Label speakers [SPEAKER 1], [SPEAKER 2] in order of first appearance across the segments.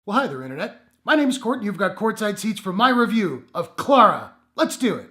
[SPEAKER 1] Well, hi there, Internet. My name's Court, and you've got courtside seats for my review of Clara. Let's do it.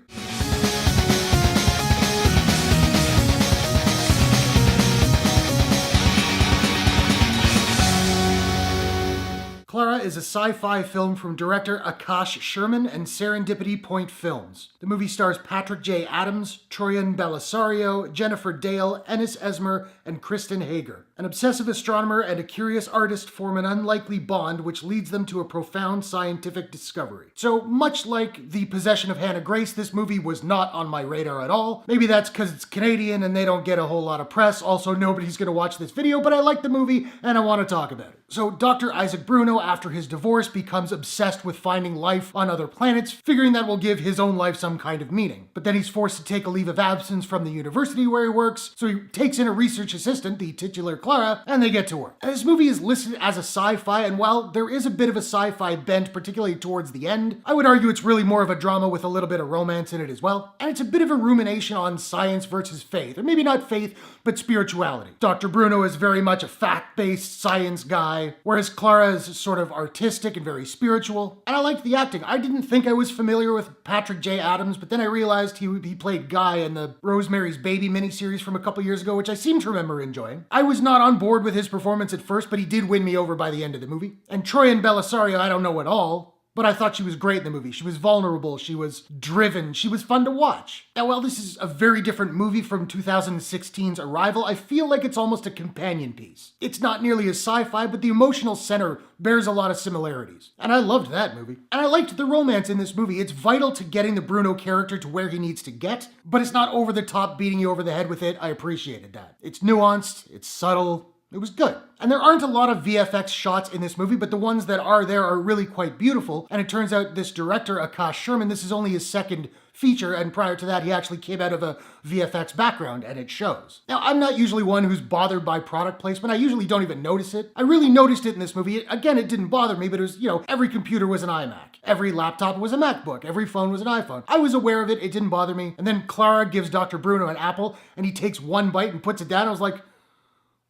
[SPEAKER 1] Clara is a sci-fi film from director Akash Sherman and Serendipity Point Films. The movie stars Patrick J. Adams, Troian Bellisario, Jennifer Dale, Ennis Esmer, and Kristen Hager. An obsessive astronomer and a curious artist form an unlikely bond which leads them to a profound scientific discovery. So, much like The Possession of Hannah Grace, this movie was not on my radar at all. Maybe that's because it's Canadian and they don't get a whole lot of press. Also, nobody's going to watch this video, but I like the movie and I want to talk about it. So, Dr. Isaac Bruno, after his divorce, becomes obsessed with finding life on other planets, figuring that will give his own life some kind of meaning. But then he's forced to take a leave of absence from the university where he works, so he takes in a research assistant, the titular Clara, and they get to work. And this movie is listed as a sci-fi, and while there is a bit of a sci-fi bent, particularly towards the end, I would argue it's really more of a drama with a little bit of romance in it as well. And it's a bit of a rumination on science versus faith, or maybe not faith, but spirituality. Dr. Bruno is very much a fact-based science guy, whereas Clara is sort of artistic and very spiritual. And I liked the acting. I didn't think I was familiar with Patrick J. Adams, but then I realized he played Guy in the Rosemary's Baby miniseries from a couple years ago, which I seem to remember enjoying. I was not on board with his performance at first, but he did win me over by the end of the movie. And Troian Bellisario, I don't know at all, but I thought she was great in the movie. She was vulnerable, she was driven, she was fun to watch. Now, while this is a very different movie from 2016's Arrival, I feel like it's almost a companion piece. It's not nearly as sci-fi, but the emotional center bears a lot of similarities. And I loved that movie. And I liked the romance in this movie. It's vital to getting the Bruno character to where he needs to get, but it's not over the top beating you over the head with it. I appreciated that. It's nuanced, it's subtle, it was good. And there aren't a lot of VFX shots in this movie, but the ones that are there are really quite beautiful. And it turns out this director, Akash Sherman, this is only his second feature, and prior to that, he actually came out of a VFX background, and it shows. Now, I'm not usually one who's bothered by product placement. I usually don't even notice it. I really noticed it in this movie. Again, it didn't bother me, but it was, every computer was an iMac. Every laptop was a MacBook. Every phone was an iPhone. I was aware of it. It didn't bother me. And then Clara gives Dr. Bruno an apple, and he takes one bite and puts it down. I was like,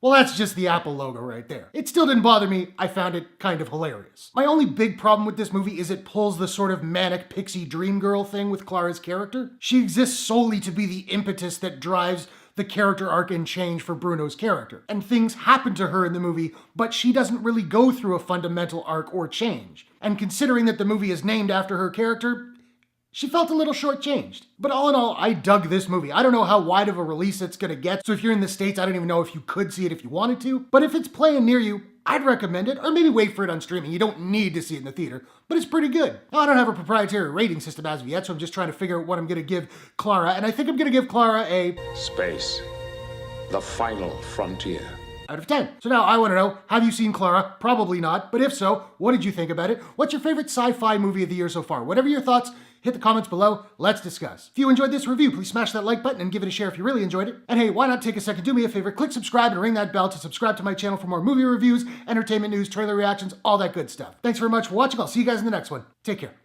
[SPEAKER 1] well, that's just the Apple logo right there. It still didn't bother me. I found it kind of hilarious. My only big problem with this movie is it pulls the sort of manic pixie dream girl thing with Clara's character. She exists solely to be the impetus that drives the character arc and change for Bruno's character. And things happen to her in the movie, but she doesn't really go through a fundamental arc or change. And considering that the movie is named after her character, she felt a little shortchanged. But all in all, I dug this movie. I don't know how wide of a release it's gonna get, so if you're in the States, I don't even know if you could see it if you wanted to. But if it's playing near you, I'd recommend it, or maybe wait for it on streaming. You don't need to see it in the theater, but it's pretty good. Now, I don't have a proprietary rating system as of yet, so I'm just trying to figure out what I'm gonna give Clara, and I think I'm gonna give Clara a
[SPEAKER 2] Space, the final frontier.
[SPEAKER 1] Out of 10. So now I want to know, have you seen Clara? Probably not, but if so, what did you think about it? What's your favorite sci-fi movie of the year so far? Whatever your thoughts, hit the comments below, let's discuss. If you enjoyed this review, please smash that like button and give it a share if you really enjoyed it. And hey, why not take a second, do me a favor, click subscribe and ring that bell to subscribe to my channel for more movie reviews, entertainment news, trailer reactions, all that good stuff. Thanks very much for watching, I'll see you guys in the next one. Take care.